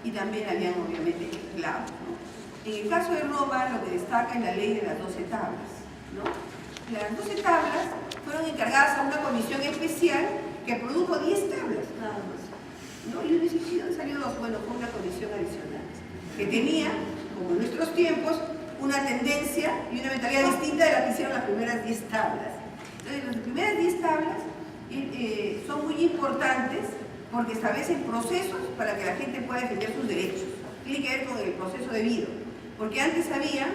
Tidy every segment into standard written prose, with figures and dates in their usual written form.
y también habían obviamente esclavos, ¿no? En el caso de Roma, lo que destaca es la ley de las 12 tablas, ¿no? Las 12 tablas fueron encargadas a una comisión especial que produjo 10 tablas, nada más, ¿no? Y han salido dos, bueno, fue una comisión adicional, que tenía, como en nuestros tiempos, una tendencia y una mentalidad distinta de la que hicieron las primeras 10 tablas. Entonces, las primeras 10 tablas son muy importantes porque establecen procesos para que la gente pueda defender sus derechos. Tiene que ver con el proceso debido. Porque antes había,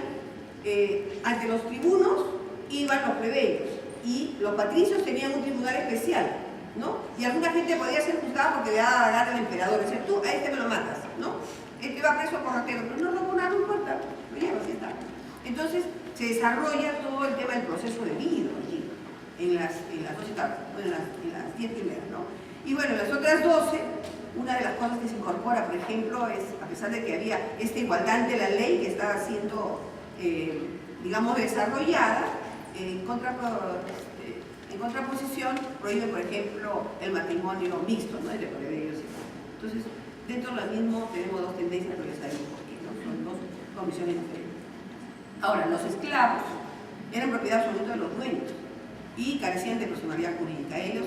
ante los tribunos iban los plebeyos y los patricios tenían un tribunal especial, ¿no? Y alguna gente podía ser juzgada porque le daba la gana al emperador. O sea, tú a este me lo matas, ¿no? Este va preso por ratero, pero no nada, no importa, lo llevas, así está. Entonces se desarrolla todo el tema del proceso debido allí, en las 12 tablas, en las 10 primeras, ¿no? Y bueno, las otras 12, una de las cosas que se incorpora, por ejemplo, es, a pesar de que había esta igualdad de la ley que estaba siendo, digamos, desarrollada, en contraposición, prohíbe, por ejemplo, el matrimonio mixto, ¿no? Entre plebeyos y tal. Entonces, dentro de lo mismo tenemos dos tendencias, pero ya sabemos por qué, ¿no? Son dos comisiones diferentes. Ahora, los esclavos eran propiedad absoluta de los dueños y carecían de personalidad jurídica. Ellos,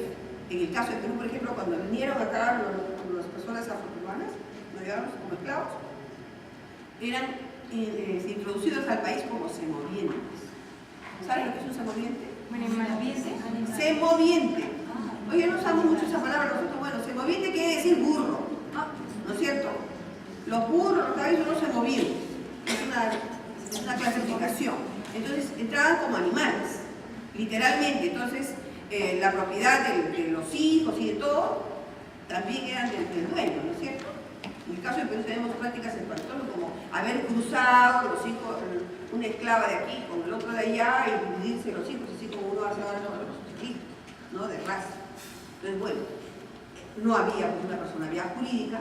en el caso de Perú, por ejemplo, cuando vinieron acá las personas afroperuanas, no llegaron como esclavos, eran introducidos al país como semovientes. ¿Saben lo que es un semoviente? Semoviente. Oye, no usamos mucho esa palabra nosotros. Bueno, semoviente quiere decir burro, ¿no es cierto? Los burros, los caballos son los semovientes. Es una clasificación. Entonces, entraban como animales, literalmente. Entonces, la propiedad de los hijos y de todo, también eran del dueño, ¿no es cierto? En el caso de Perú tenemos prácticas en Pantono como haber cruzado los hijos, una esclava de aquí con el otro de allá y dividirse los hijos, así como uno hace ahora con los hijos, ¿no? De raza. Entonces, bueno, no había una personalidad jurídica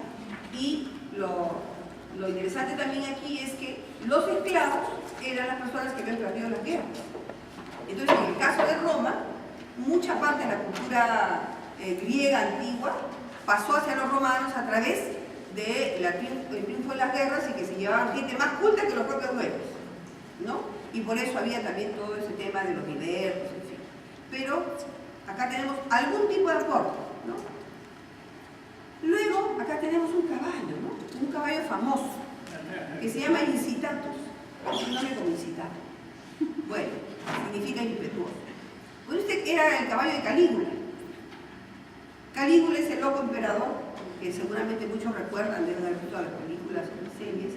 y lo interesante también aquí es que los esclavos eran las personas que habían perdido las guerras. Entonces, en el caso de Roma, mucha parte de la cultura griega antigua pasó hacia los romanos a través del triunfo de las guerras y que se llevaban gente más culta que los propios dueños, ¿no? Y por eso había también todo ese tema de los libertos, en fin. Pero acá tenemos algún tipo de aporte, ¿no? Luego, acá tenemos un caballo, ¿no? Un caballo famoso, que se llama Incitatus. Un nombre como incitatus. Bueno, significa impetuoso. Pues este era el caballo de Calígula. Calígula es el loco emperador, que seguramente muchos recuerdan, deben haber visto las películas o las series,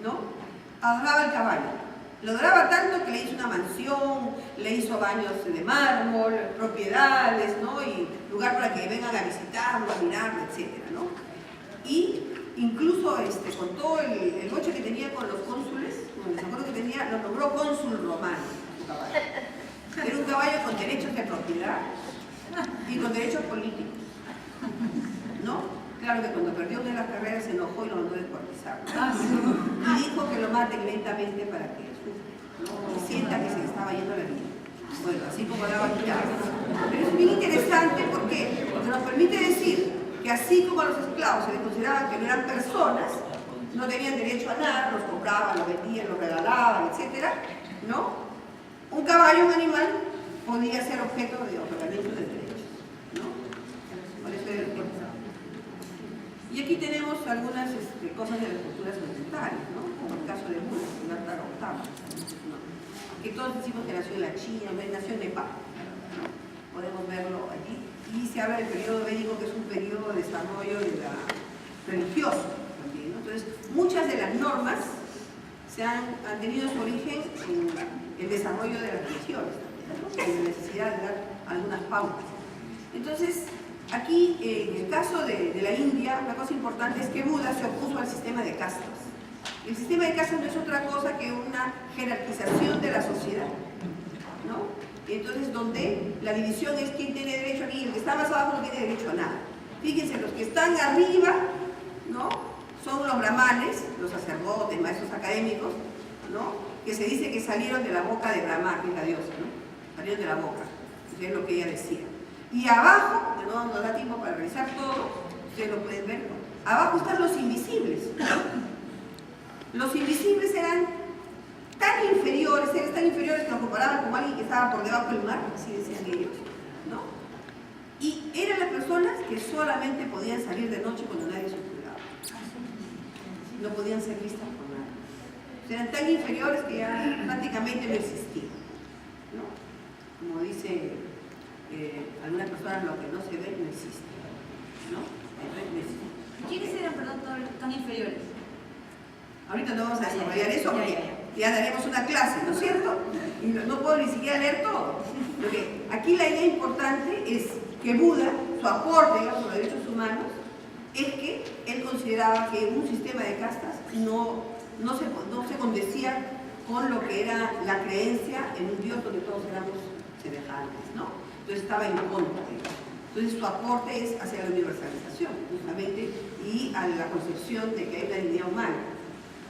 ¿no? Adoraba el caballo. Lo adoraba tanto que le hizo una mansión, le hizo baños de mármol, propiedades, ¿no? Y lugar para que vengan a visitarlo, a mirarlo, etcétera, ¿no? Y incluso con todo el boche que tenía con los cónsules, con el desacuerdo que tenía, lo nombró cónsul romano, su caballo. Era un caballo con derechos de propiedad y con derechos políticos, ¿no? Claro que cuando perdió una de las carreras se enojó y lo mandó a descuartizar, ¿no? Y dijo que lo maten lentamente para que sufra, ¿no? Y sienta que se le estaba yendo la vida. Bueno, así como daba quitar. Pero es bien interesante, ¿por qué? Porque nos permite decir que así como a los esclavos se les consideraban que no eran personas, no tenían derecho a nada, los compraban, los vendían, los regalaban, etc., ¿no? Un caballo, un animal, podía ser objeto de otorgamiento de derechos, ¿no? Por eso era el tiempo. Y aquí tenemos algunas cosas de las culturas occidentales, ¿no? Como el caso de Buda, Siddhartha Gautama, ¿no? Que todos decimos que nació en la China, nació en Nepal, ¿no? Podemos verlo allí. Y se habla del periodo védico, que es un periodo de desarrollo de la religioso también, ¿no? Entonces, muchas de las normas han tenido su origen en el desarrollo de las religiones, ¿no? En la necesidad de dar algunas pautas. Entonces, aquí, en el caso de la India, la cosa importante es que Buda se opuso al sistema de castas. El sistema de castas no es otra cosa que una jerarquización de la sociedad, ¿no? Entonces, donde la división es quién tiene derecho a qué, y el que está más abajo no tiene derecho a nada. Fíjense, los que están arriba, ¿no? Son los brahmanes, los sacerdotes, maestros académicos, ¿no? Que se dice que salieron de la boca de Brahma, que es la diosa, ¿no? Salieron de la boca, que es lo que ella decía. Y abajo, que no nos da tiempo para revisar todo, ustedes lo pueden ver, Abajo están los invisibles. Los invisibles eran tan inferiores que lo comparaban con alguien que estaba por debajo del mar, así decían ellos, ¿no? Y eran las personas que solamente podían salir de noche cuando nadie se cuidaba. No podían ser vistas por nadie. O sea, eran tan inferiores que ya prácticamente no existían, ¿no? Como dice algunas personas, lo que no se ve no existe, ¿no? No existe. ¿Quiénes eran, perdón, tan inferiores? Ahorita no vamos a desarrollar eso porque ya daremos una clase, ¿no es cierto? Y no puedo ni siquiera leer todo. Porque aquí la idea importante es que Buda, su aporte, digamos, a los derechos humanos, es que él consideraba que un sistema de castas no se condecía con lo que era la creencia en un Dios donde todos éramos semejantes, ¿no? Entonces estaba en contra de eso. Entonces su aporte es hacia la universalización, justamente, y a la concepción de que hay una dignidad humana,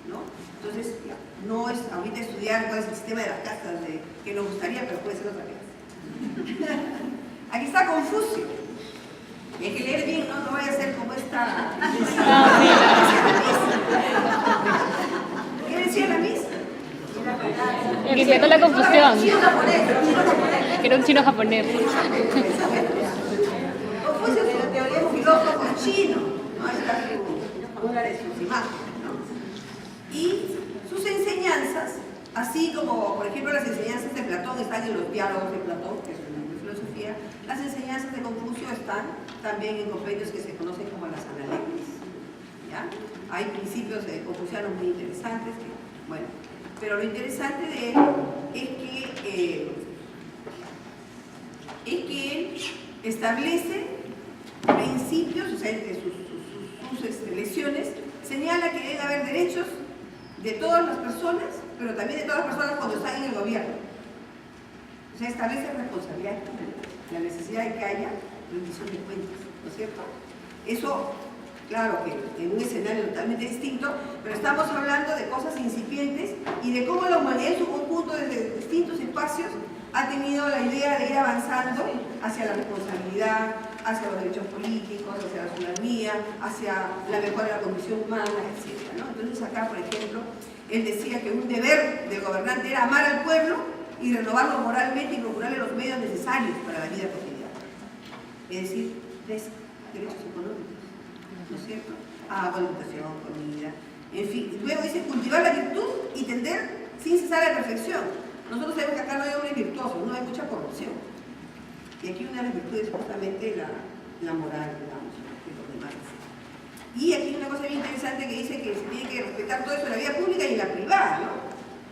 ¿no? Entonces, no es ahorita estudiar cuál es el sistema de las castas que nos gustaría, pero puede ser otra clase. Aquí está Confucio. Y hay que leer bien, ¿no? No vaya a ser como esta... ¿Qué decía la misa? El que con la confusión. Que era un chino japonés. Confucio es un filósofo chino, ¿no? Ahí está una de sus imágenes, ¿no? Y sus enseñanzas, así como, por ejemplo, las enseñanzas de Platón están en los diálogos de Platón, que es un libro de filosofía, las enseñanzas de Confucio están también en compendios que se conocen como las analectas, ¿ya? Hay principios confucianos muy interesantes, bueno, pero lo interesante de él es que él establece principios, o sea, entre sus lecciones, señala que debe haber derechos de todas las personas, pero también de todas las personas cuando están en el gobierno. O sea, establece responsabilidad, la necesidad de que haya rendición de cuentas, ¿no es cierto? Eso, claro que en un escenario totalmente distinto, pero estamos hablando de cosas incipientes y de cómo la humanidad en su conjunto, desde distintos espacios, ha tenido la idea de ir avanzando hacia la responsabilidad, hacia los derechos políticos, hacia la ciudadanía, hacia la mejora de la condición humana, etc., ¿no? Entonces acá, por ejemplo, él decía que un deber del gobernante era amar al pueblo y renovarlo moralmente y procurarle los medios necesarios para la vida cotidiana. Es decir, derechos económicos, ¿no es cierto? Agua, educación, comida, en fin. Luego dice cultivar la virtud y tender sin cesar a la perfección. Nosotros sabemos que acá no hay hombres virtuosos, no hay mucha corrupción. Y aquí una de las virtudes es justamente la moral, digamos, de los demás. Y aquí una cosa bien interesante que dice que se tiene que respetar todo eso en la vida pública y en la privada, ¿no?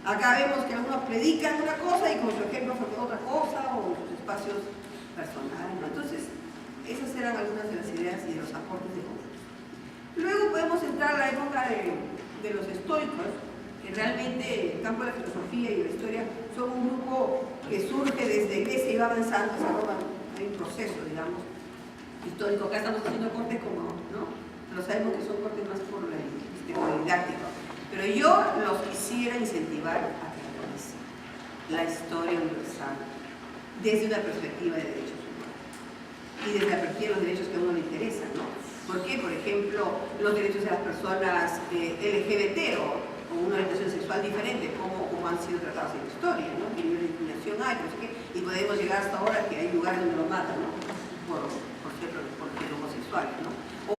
Acá vemos que algunos predican una cosa y como su ejemplo fue otra cosa, o sus espacios personales, ¿no? Entonces, esas eran algunas de las ideas y de los aportes de Confucio. Luego podemos entrar a la época de los estoicos, que realmente el campo de la filosofía y la historia son un grupo que surge desde Grecia y va avanzando hacia Roma. Hay un proceso, digamos, histórico. Acá estamos haciendo cortes como, ¿no? Pero sabemos que son cortes más por lo didáctico. Pero yo los quisiera incentivar a que analicen la historia universal desde una perspectiva de derechos humanos y desde la perspectiva de los derechos que a uno le interesan, ¿no? ¿Por qué? Por ejemplo, los derechos de las personas LGBT o una orientación sexual diferente, como han sido tratados en la historia, ¿no? ¿Qué nivel de discriminación hay? No sé qué, y podemos llegar hasta ahora que hay lugares donde lo matan, ¿no? Por